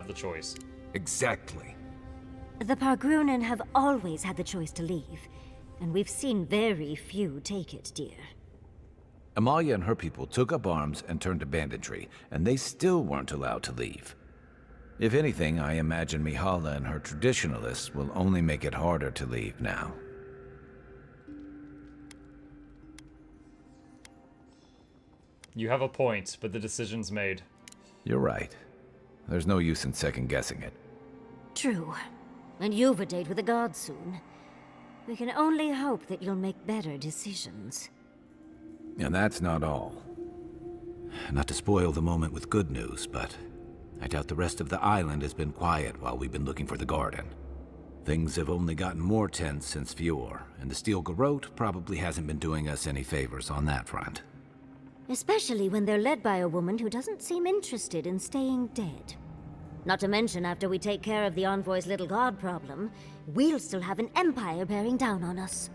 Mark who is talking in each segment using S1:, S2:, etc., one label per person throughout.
S1: the choice.
S2: Exactly.
S3: The Pargrunen have always had the choice to leave, and we've seen very few take it, dear.
S4: Amalia and her people took up arms and turned to banditry, and they still weren't allowed to leave. If anything, I imagine Mihala and her traditionalists will only make it harder to leave now.
S1: You have a point, but the decision's made.
S4: You're right. There's no use in second-guessing it.
S3: True. And you've a date with the gods soon. We can only hope that you'll make better decisions.
S4: And that's not all. Not to spoil the moment with good news, but I doubt the rest of the island has been quiet while we've been looking for the garden. Things have only gotten more tense since Fjord, and the Steel Garrote probably hasn't been doing us any favors on that front.
S3: Especially when they're led by a woman who doesn't seem interested in staying dead. Not to mention, after we take care of the Envoy's little god problem, we'll still have an empire bearing down on us.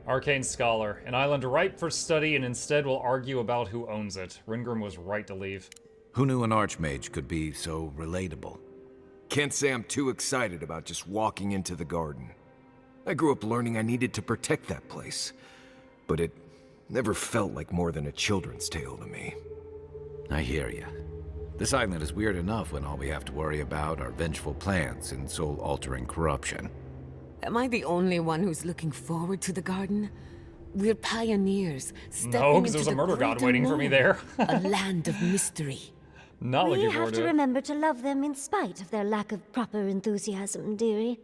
S1: Arcane Scholar, an island ripe for study, and instead will argue about who owns it. Ringrim was right to leave.
S4: Who knew an archmage could be so relatable?
S2: Can't say I'm too excited about just walking into the garden. I grew up learning I needed to protect that place, but it never felt like more than a children's tale to me.
S4: I hear ya. This island is weird enough when all we have to worry about are vengeful plans and soul-altering corruption.
S5: Am I the only one who's looking forward to the garden? We're pioneers, stepping
S1: No, because
S5: into
S1: there's a
S5: the
S1: murder god
S5: great
S1: waiting for me
S5: unknown,
S1: there.
S5: a land of mystery.
S1: Not
S3: We
S1: looking
S3: have
S1: forward
S3: to
S1: to it.
S3: remember to love them in spite of their lack of proper enthusiasm, dearie.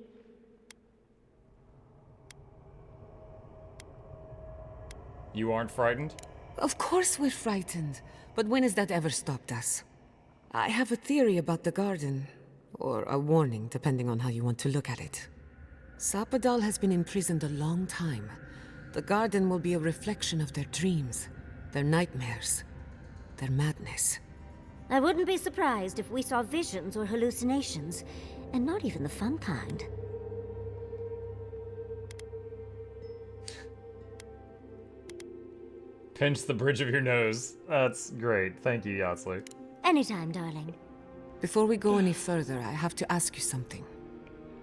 S1: You aren't frightened?
S5: Of course we're frightened, but when has that ever stopped us? I have a theory about the garden, or a warning, depending on how you want to look at it. Sapadal has been imprisoned a long time. The garden will be a reflection of their dreams, their nightmares, their madness.
S3: I wouldn't be surprised if we saw visions or hallucinations, and not even the fun kind.
S1: Pinch the bridge of your nose. That's great. Thank you, Yatsli.
S3: Anytime, darling.
S5: Before we go any further, I have to ask you something.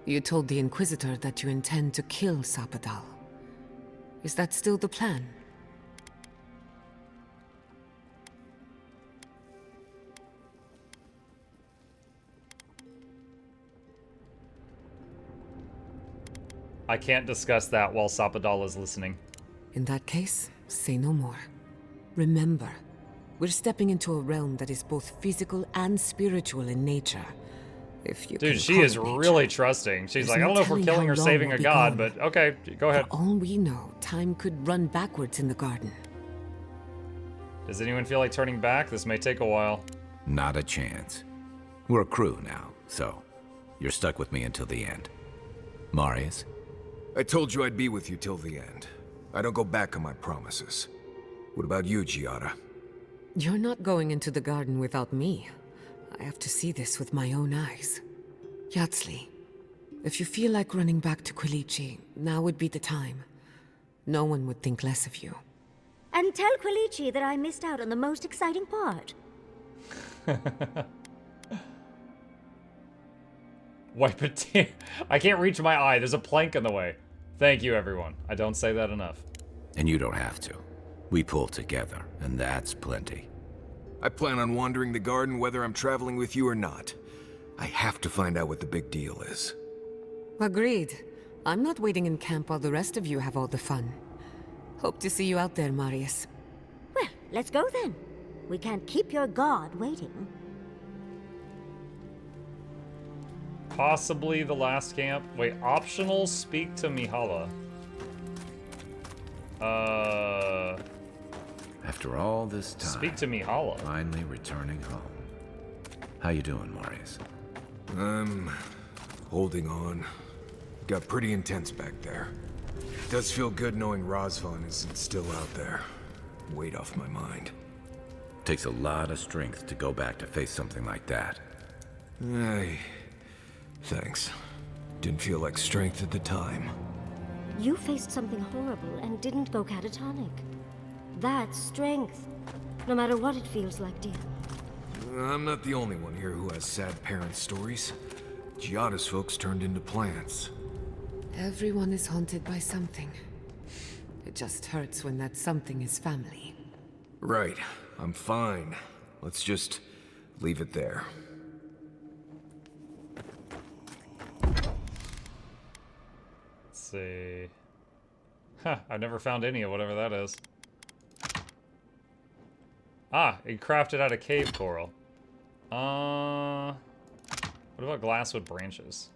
S5: You told the Inquisitor that you intend to kill Sapadal. Is that still the plan?
S1: I can't discuss that while Sapadal is listening.
S5: In that case, say no more. Remember, we're stepping into a realm that is both physical and spiritual in nature. If you
S1: Dude,
S5: can
S1: she
S5: call
S1: is
S5: it nature.
S1: really trusting. She's
S5: There's
S1: like, I
S5: no
S1: don't know if we're
S5: telling
S1: killing
S5: how
S1: or
S5: long
S1: saving
S5: we'll
S1: a
S5: be
S1: god,
S5: gone.
S1: but okay, go ahead.
S5: For all we know, time could run backwards in the garden.
S1: Does anyone feel like turning back? This may take a while.
S4: Not a chance. We're a crew now, so you're stuck with me until the end. Marius?
S2: I told you I'd be with you till the end. I don't go back on my promises. What about you, Giada?
S5: You're not going into the garden without me. I have to see this with my own eyes. Yatsli, if you feel like running back to Quilici, now would be the time. No one would think less of you.
S3: And tell Quilici that I missed out on the most exciting part.
S1: Wipe a tear. I can't reach my eye. There's a plank in the way. Thank you, everyone. I don't say that enough.
S4: And you don't have to. We pull together, and that's plenty.
S2: I plan on wandering the garden whether I'm traveling with you or not. I have to find out what the big deal is.
S5: Agreed. I'm not waiting in camp while the rest of you have all the fun. Hope to see you out there, Marius.
S3: Well, let's go then. We can't keep your god waiting.
S1: Possibly the last camp. Wait, optional speak to Mihala.
S4: After all this time,
S1: Speak to Mihala.
S4: finally returning home. How you doing, Marius?
S2: I'm holding on. Got pretty intense back there. Does feel good knowing Razvan isn't still out there. Weight off my mind.
S4: Takes a lot of strength to go back to face something like that.
S2: Thanks. Didn't feel like strength at the time.
S3: You faced something horrible and didn't go catatonic. That's strength. No matter what it feels like, dear.
S2: I'm not the only one here who has sad parent stories. Giada's folks turned into plants.
S5: Everyone is haunted by something. It just hurts when that something is family.
S2: Right. I'm fine. Let's just leave it there.
S1: Let's see. Huh, I've never found any of whatever that is. Ah, it crafted out of cave coral. What about glass with branches?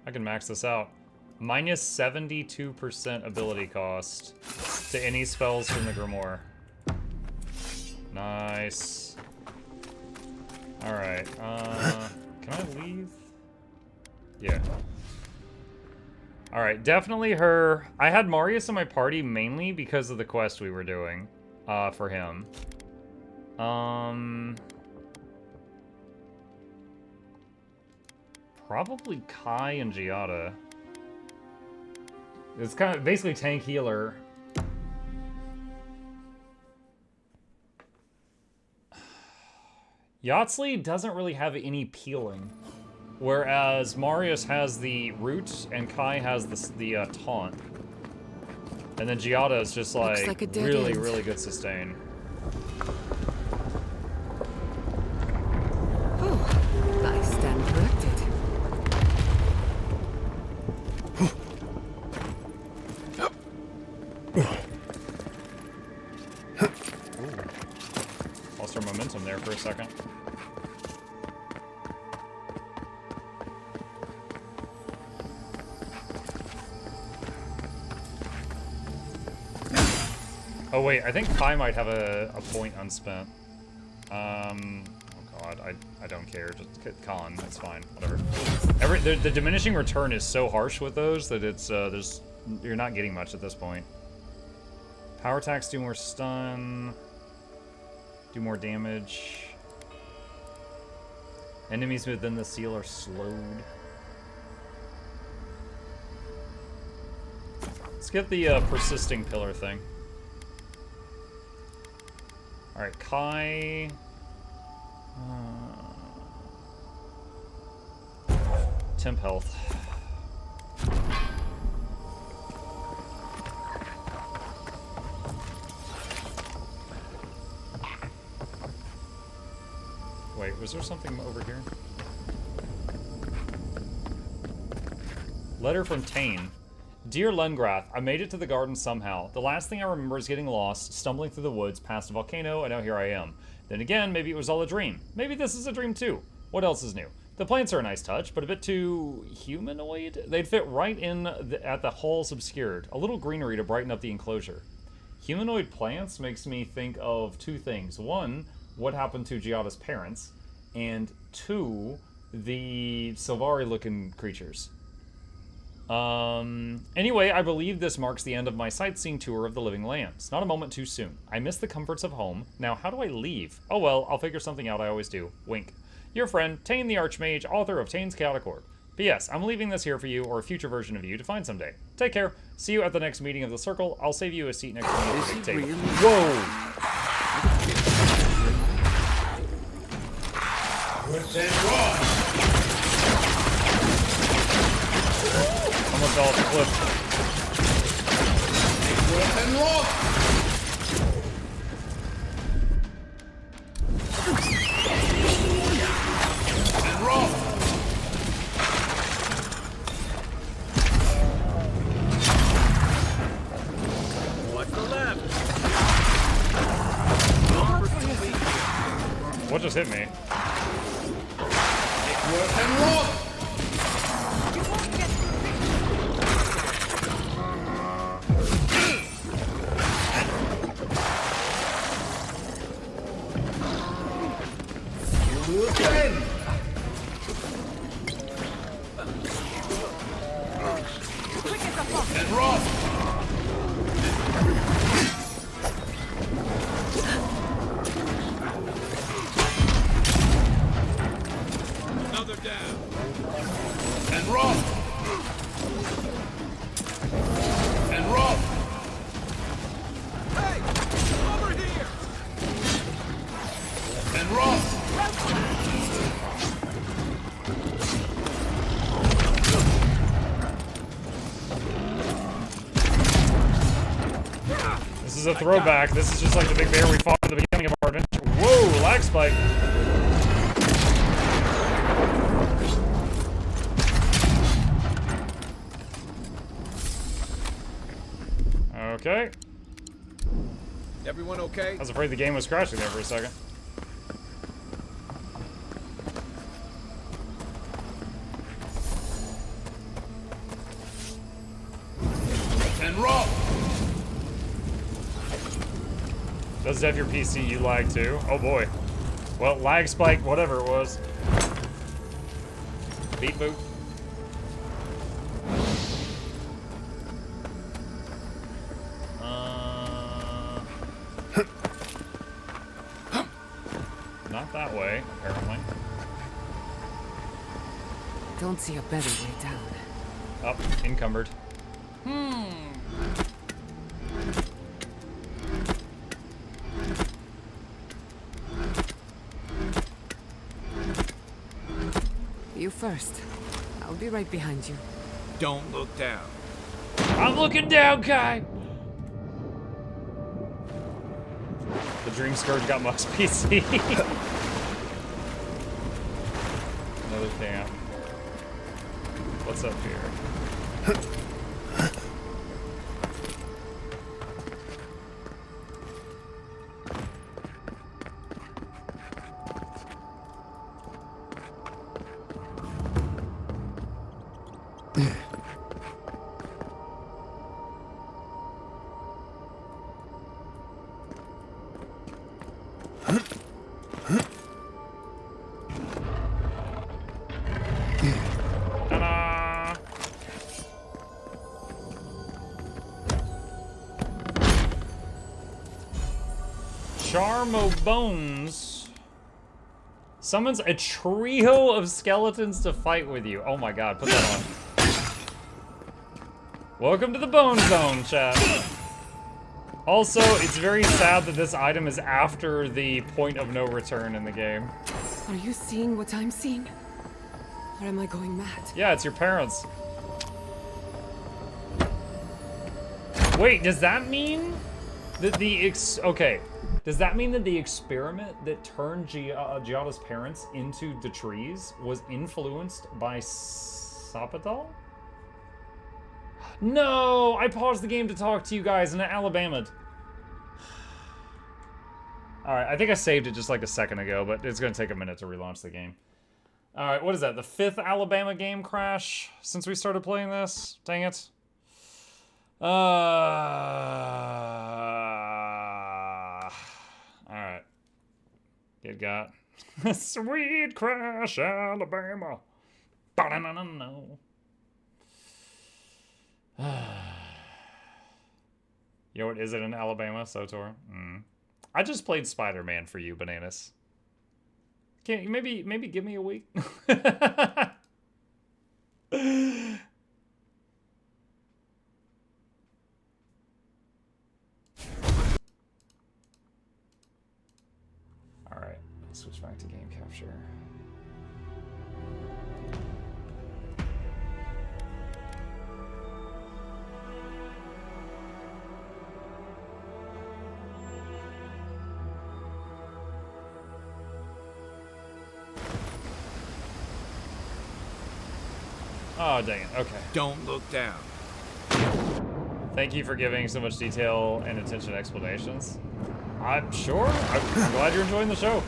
S1: I can max this out. Minus 72% ability cost to any spells from the Grimoire. Nice. Alright, can I leave? Yeah. Alright, definitely her. I had Marius in my party mainly because of the quest we were doing, for him. Probably Kai and Giada. It's kind of basically tank healer. Yahtzee doesn't really have any peeling, whereas Marius has the root and Kai has the taunt, and then Giada is just like
S5: a dead
S1: really,
S5: end.
S1: really good sustain.
S5: Oh, I stand corrected.
S1: Lost our momentum there for a second. Oh wait, I think Kai might have a point unspent. Oh god, I don't care. Just con, it's fine, whatever. The diminishing return is so harsh with those that it's you're not getting much at this point. Power attacks do more stun, do more damage. Enemies within the seal are slowed. Let's get the persisting pillar thing. Alright, Kai. Temp health. Wait, was there something over here? Letter from Tane. Dear Lengrath, I made it to the garden somehow. The last thing I remember is getting lost, stumbling through the woods, past a volcano, and now here I am. Then again, maybe it was all a dream. Maybe this is a dream too. What else is new? The plants are a nice touch, but a bit too humanoid? They'd fit right in at the halls obscured. A little greenery to brighten up the enclosure. Humanoid plants makes me think of two things. One, what happened to Giada's parents, and two, the Sylvari-looking creatures. Anyway, I believe this marks the end of my sightseeing tour of the Living Lands. Not a moment too soon. I miss the comforts of home. Now, how do I leave? Oh well, I'll figure something out, I always do. Wink. Your friend, Tane the Archmage, author of Tane's Chaotic Orb. P.S. I'm leaving this here for you, or a future version of you, to find someday. Take care. See you at the next meeting of the Circle. I'll save you a seat next to me at the big table.
S2: Really?
S1: Whoa! Almost fell off the cliff. What just hit me?
S6: And run! Another down. And run! And run! Hey! Over here! And run!
S1: This is a throwback. This is just like the big bear we fought at the beginning of our adventure. Whoa, lag spike. Okay.
S6: Everyone okay?
S1: I was afraid the game was crashing there for a second.
S6: And run!
S1: Does it have your PC you lag too? Oh boy. Well, lag spike, whatever it was. Beat boot. Not that way, apparently.
S5: Don't see a better way down.
S1: Up, encumbered.
S5: You first. I'll be right behind you.
S6: Don't look down.
S1: I'm looking down, Kai! The Dream Scourge got Muck's PC. Another camp. What's up here? Ta-da! Charm of Bones summons a trio of skeletons to fight with you. Oh my god, put that on. Welcome to the Bone Zone, chat. Also, it's very sad that this item is after the point of no return in the game.
S5: Are you seeing what I'm seeing? Or am I going mad?
S1: Yeah, it's your parents. Wait, does that mean that okay. Does that mean that the experiment that turned Giada's parents into the trees was influenced by Sapadal? No! I paused the game to talk to you guys and it Alabama'd. Alright, I think I saved it just like a second ago, but it's gonna take a minute to relaunch the game. Alright, what is that? The 5th Alabama game crash since we started playing this? Dang it. Alright. It got Sweet Crash, Alabama. Ba-da-na-na-no. Yo, what is it in Alabama, Sotor? I just played Spider-Man for you, Bananas. Can't you maybe give me a week? Alright, let's switch back to game capture. Oh, dang it. Okay.
S6: Don't look down.
S1: Thank you for giving so much detail and attention to explanations. I'm sure. I'm glad you're enjoying the show.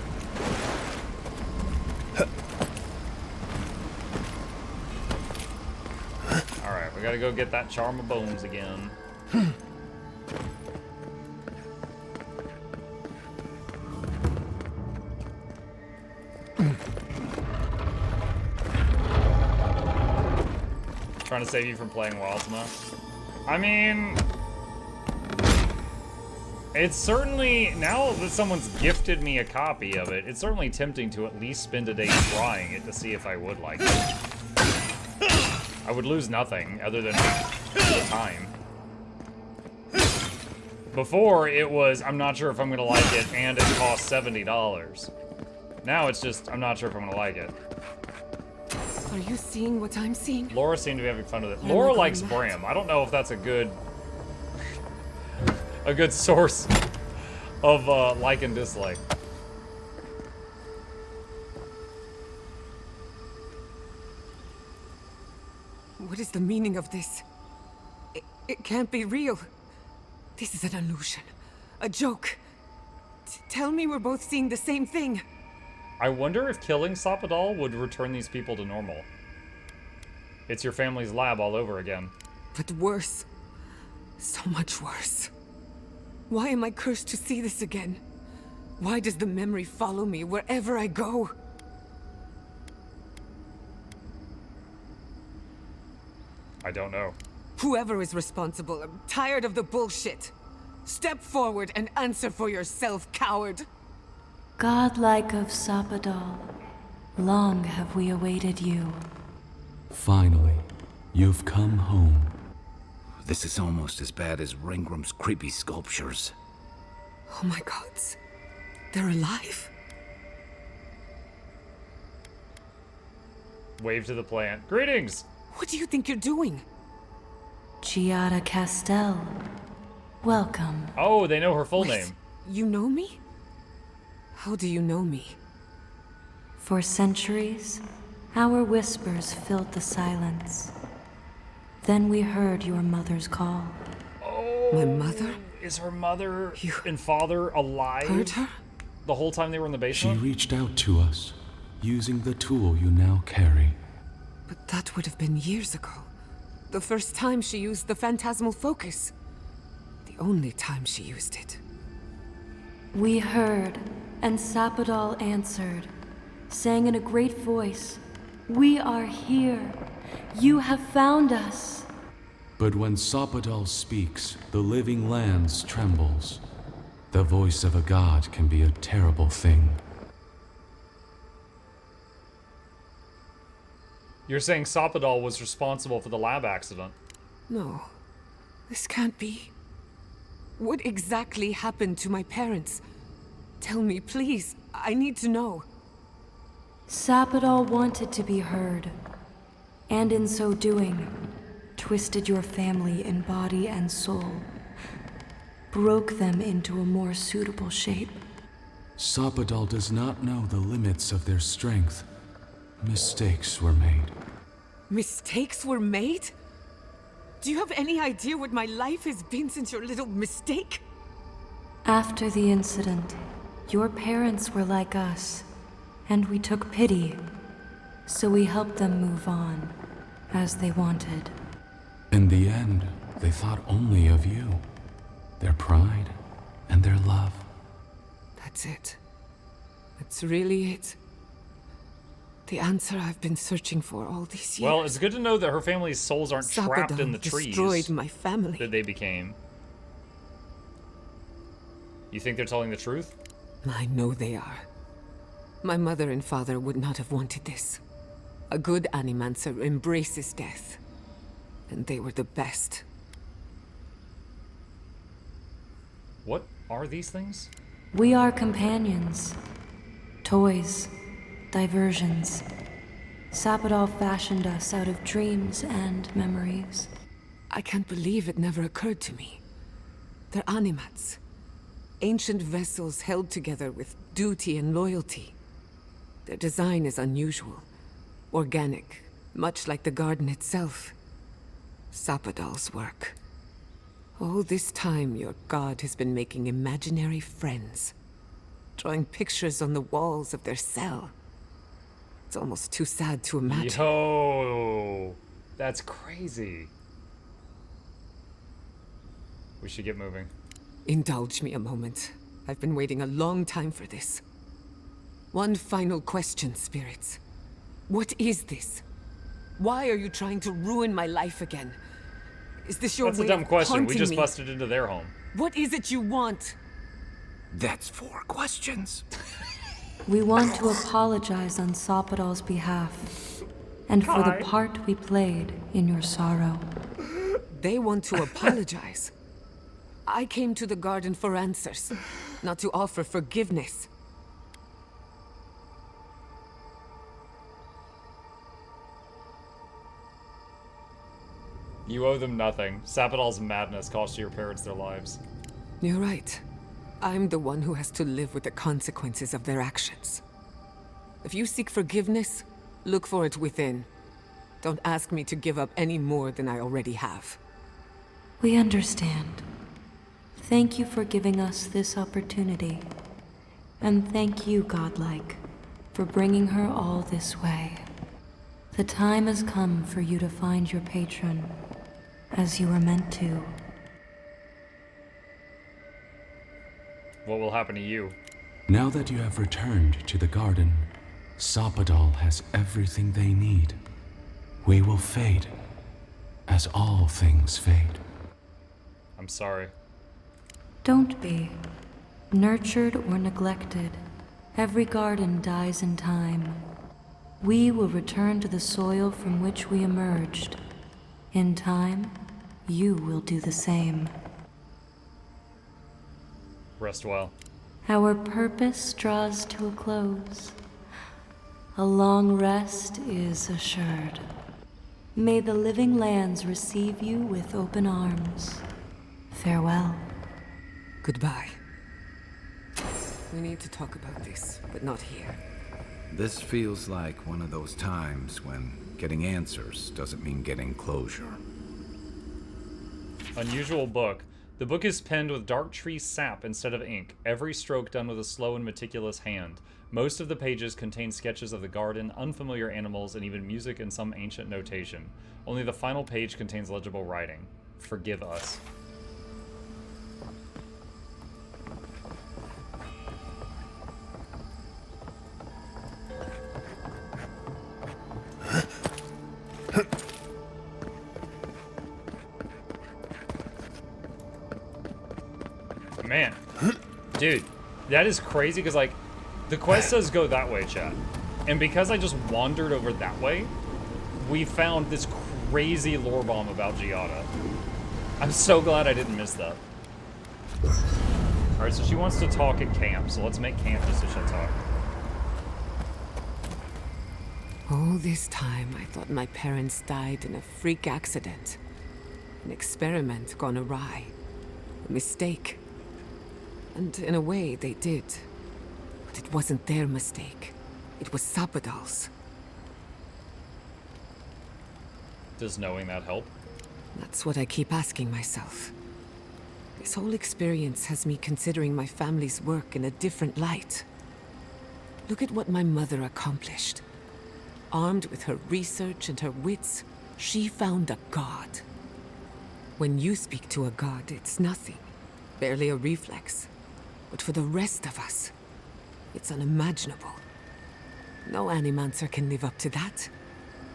S1: Alright, we gotta go get that Charm of Bones again. trying to save you from playing Wildsma. I mean, it's certainly, now that someone's gifted me a copy of it, it's certainly tempting to at least spend a day trying it to see if I would like it. I would lose nothing other than the time. Before, it was, I'm not sure if I'm gonna like it, and it costs $70. Now it's just, I'm not sure if I'm gonna like it.
S5: Are you seeing what I'm seeing?
S1: Laura seemed to be having fun with it.
S5: Oh my
S1: Laura
S5: God,
S1: likes
S5: Matt.
S1: Bram. I don't know if that's a good source of like and dislike.
S5: What is the meaning of this? It can't be real. This is an illusion. A joke. Tell me we're both seeing the same thing.
S1: I wonder if killing Sapadal would return these people to normal. It's your family's lab all over again.
S5: But worse. So much worse. Why am I cursed to see this again? Why does the memory follow me wherever I go?
S1: I don't know.
S5: Whoever is responsible, I'm tired of the bullshit. Step forward and answer for yourself, coward.
S7: Godlike of Sapadal, long have we awaited you.
S8: Finally, you've come home.
S4: This is almost as bad as Ringram's creepy sculptures.
S5: Oh my gods. They're alive?
S1: Wave to the plant. Greetings!
S5: What do you think you're doing?
S7: Giada Castel, welcome.
S1: Oh, they know her full
S5: Wait,
S1: name.
S5: You know me? How do you know me?
S7: For centuries, our whispers filled the silence. Then we heard your mother's call.
S1: Oh,
S5: My mother?
S1: is her mother
S5: You
S1: and father alive
S5: Heard her?
S1: the whole time they were in the
S8: She
S1: basement?
S8: reached out to us, using the tool you now carry.
S5: But that would have been years ago. The first time she used the phantasmal focus. The only time she used it.
S7: We heard, and Sapadal answered, saying in a great voice, "We are here. You have found us."
S8: But when Sapadal speaks, the living lands trembles. The voice of a god can be a terrible thing.
S1: You're saying Sapadal was responsible for the lab accident.
S5: No. This can't be. What exactly happened to my parents? Tell me, please. I need to know.
S7: Sapadal wanted to be heard, and in so doing, twisted your family in body and soul, broke them into a more suitable shape.
S8: Sapadal does not know the limits of their strength. Mistakes were made.
S5: Mistakes were made? Do you have any idea what my life has been since your little mistake?
S7: After the incident, your parents were like us, and we took pity, so we helped them move on, as they wanted.
S8: In the end, they thought only of you, their pride, and their love.
S5: That's it. That's really it. The answer I've been searching for all these years.
S1: Well, it's good to know that her family's souls aren't trapped in the
S5: Sapadal
S1: trees
S5: destroyed my family.
S1: that they became. You think they're telling the truth?
S5: I know they are. My mother and father would not have wanted this. A good animancer embraces death. And they were the best.
S1: What are these things?
S7: We are companions, toys, diversions. Sapadal fashioned us out of dreams and memories.
S5: I can't believe it never occurred to me. They're animats. Ancient vessels held together with duty and loyalty. Their design is unusual. Organic, much like the garden itself. Sapadal's work. All this time, your god has been making imaginary friends. Drawing pictures on the walls of their cell. It's almost too sad to imagine.
S1: Yo, that's crazy. We should get moving.
S5: Indulge me a moment. I've been waiting a long time for this. One final question, spirits. What is this? Why are you trying to ruin my life again? Is this your
S1: That's a
S5: way
S1: dumb
S5: of
S1: question. We
S5: haunting
S1: just
S5: me?
S1: busted into their home.
S5: What is it you want?
S2: That's 4 questions.
S7: We want to apologize on Sopadol's behalf, and for the part we played in your sorrow.
S5: They want to apologize. I came to the garden for answers, not to offer forgiveness.
S1: You owe them nothing. Sapodol's madness cost your parents their lives.
S5: You're right. I'm the one who has to live with the consequences of their actions. If you seek forgiveness, look for it within. Don't ask me to give up any more than I already have.
S7: We understand. Thank you for giving us this opportunity. And thank you, Godlike, for bringing her all this way. The time has come for you to find your patron, as you were meant to.
S1: What will happen to you?
S8: Now that you have returned to the garden, Sopadol has everything they need. We will fade, as all things fade.
S1: I'm sorry.
S7: Don't be. Nurtured or neglected, every garden dies in time. We will return to the soil from which we emerged. In time, you will do the same.
S1: Rest well.
S7: Our purpose draws to a close. A long rest is assured. May the living lands receive you with open arms. Farewell.
S5: Goodbye. We need to talk about this, but not here.
S4: This feels like one of those times when getting answers doesn't mean getting closure.
S1: Unusual book. The book is penned with dark tree sap instead of ink, every stroke done with a slow and meticulous hand. Most of the pages contain sketches of the garden, unfamiliar animals, and even music and some ancient notation. Only the final page contains legible writing. Forgive us. Man, dude, that is crazy because, like, the quest says go that way, chat. And because I just wandered over that way, we found this crazy lore bomb about Giada. I'm so glad I didn't miss that. Alright, so she wants to talk at camp, so let's make camp just so she'll talk.
S5: All this time, I thought my parents died in a freak accident. An experiment gone awry. A mistake. And in a way, they did. But it wasn't their mistake. It was Sapodol's.
S1: Does knowing that help?
S5: That's what I keep asking myself. This whole experience has me considering my family's work in a different light. Look at what my mother accomplished. Armed with her research and her wits, she found a god. When you speak to a god, it's nothing. Barely a reflex. But for the rest of us, it's unimaginable. No Animancer can live up to that.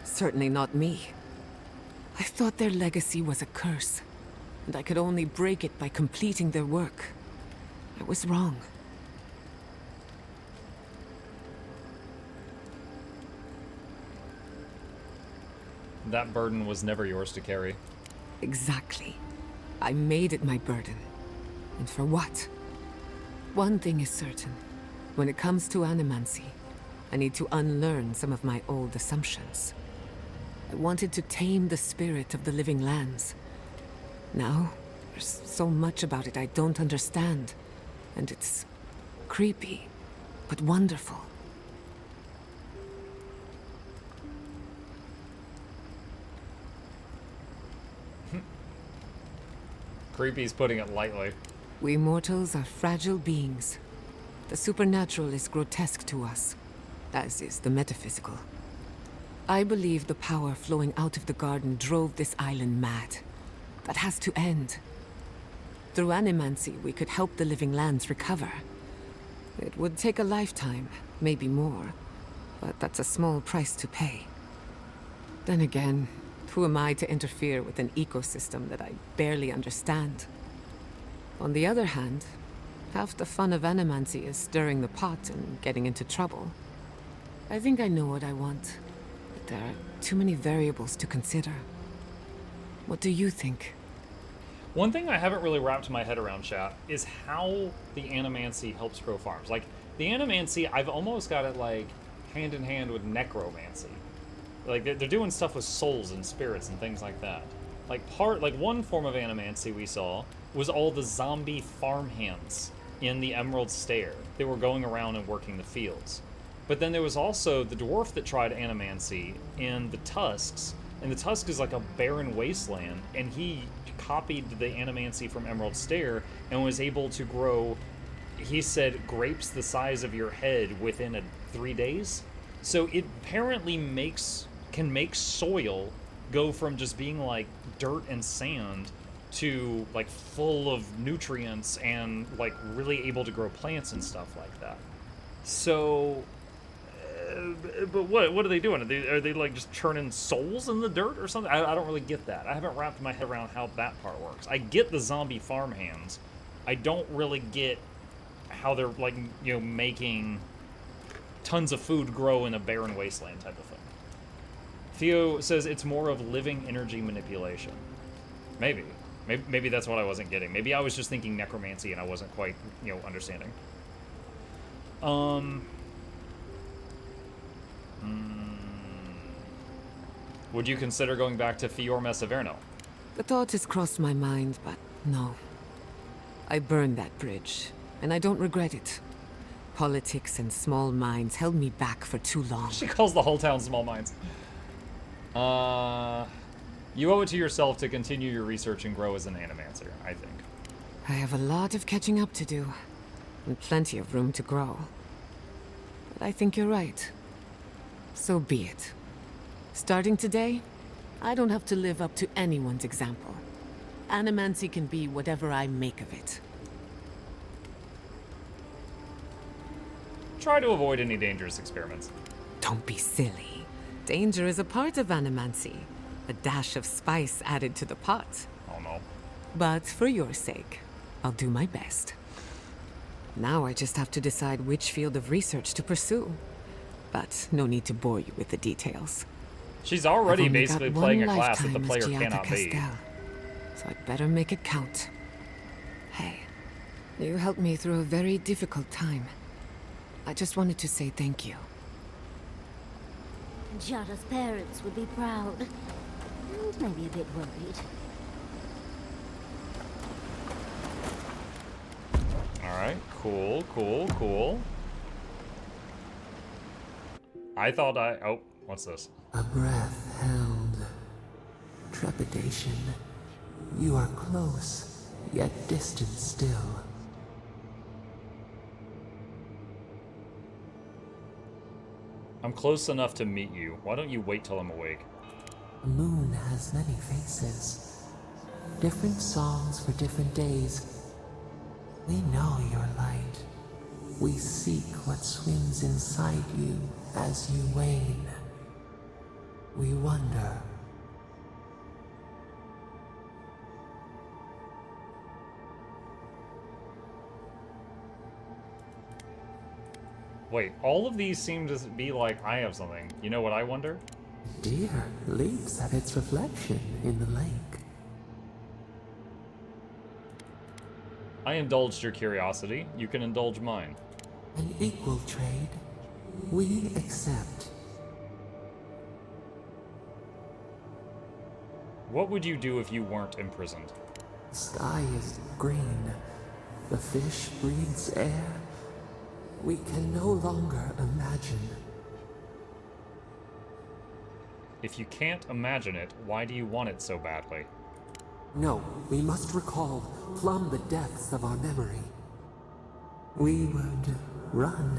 S5: Certainly not me. I thought their legacy was a curse, and I could only break it by completing their work. I was wrong.
S1: That burden was never yours to carry.
S5: Exactly. I made it my burden. And for what? One thing is certain. When it comes to animancy, I need to unlearn some of my old assumptions. I wanted to tame the spirit of the living lands. Now, there's so much about it I don't understand. And it's creepy, but wonderful.
S1: Creepy's putting it lightly.
S5: We mortals are fragile beings. The supernatural is grotesque to us, as is the metaphysical. I believe the power flowing out of the garden drove this island mad. That has to end. Through animancy, we could help the living lands recover. It would take a lifetime, maybe more, but that's a small price to pay. Then again, who am I to interfere with an ecosystem that I barely understand? On the other hand, half the fun of animancy is stirring the pot and getting into trouble. I think I know what I want, but there are too many variables to consider. What do you think?
S1: One thing I haven't really wrapped my head around, chat, is how the animancy helps grow farms. Like, the animancy, I've almost got it, like, hand in hand with necromancy. Like, they're doing stuff with souls and spirits and things like that. Like, one form of animancy we saw was all the zombie farmhands in the Emerald Stair. They were going around and working the fields. But then there was also the dwarf that tried animancy in the Tusks, and the Tusk is like a barren wasteland, and he copied the animancy from Emerald Stair and was able to grow, he said, grapes the size of your head within 3 days. So it apparently can make soil go from just being like dirt and sand to like full of nutrients and like really able to grow plants and stuff like that. So but what are they doing? Are they like just churning souls in the dirt or something? I don't really get that. I haven't wrapped my head around how that part works. I get the zombie farmhands. I don't really get how they're like, you know, making tons of food grow in a barren wasteland type of thing. Theo says it's more of living energy manipulation. Maybe that's what I wasn't getting. Maybe I was just thinking necromancy and I wasn't quite, you know, understanding. Would you consider going back to Fiorma Severno?
S5: The thought has crossed my mind, but no. I burned that bridge, and I don't regret it. Politics and small minds held me back for too long.
S1: She calls the whole town small minds. You owe it to yourself to continue your research and grow as an animancer, I think.
S5: I have a lot of catching up to do, and plenty of room to grow. But I think you're right. So be it. Starting today, I don't have to live up to anyone's example. Animancy can be whatever I make of it.
S1: Try to avoid any dangerous experiments.
S5: Don't be silly. Danger is a part of animancy. A dash of spice added to the pot.
S1: Oh no.
S5: But for your sake, I'll do my best. Now I just have to decide which field of research to pursue. But no need to bore you with the details.
S1: She's already
S5: I've only
S1: basically
S5: got
S1: playing a
S5: one
S1: class that the
S5: lifetime as
S1: player
S5: Giada
S1: cannot be.
S5: Castell, so I'd better make it count. Hey, you helped me through a very difficult time. I just wanted to say thank you.
S3: Giada's parents would be proud. And maybe a bit worried.
S1: Alright, cool. I thought oh, what's this?
S9: A breath held. Trepidation. You are close, yet distant still.
S1: I'm close enough to meet you. Why don't you wait till I'm awake?
S9: The moon has many faces. Different songs for different days. We know your light. We seek what swims inside you as you wane. We wonder.
S1: Wait, all of these seem to be like I have something. You know what I wonder?
S9: Deer leaps at its reflection in the lake.
S1: I indulged your curiosity. You can indulge mine.
S9: An equal trade. We accept.
S1: What would you do if you weren't imprisoned?
S9: The sky is green. The fish breathes air. We can no longer imagine.
S1: If you can't imagine it, why do you want it so badly?
S9: No, we must recall, plumb the depths of our memory. We would run,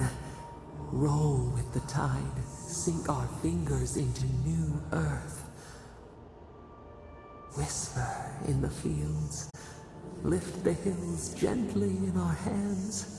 S9: roll with the tide, sink our fingers into new earth. Whisper in the fields, lift the hills gently in our hands.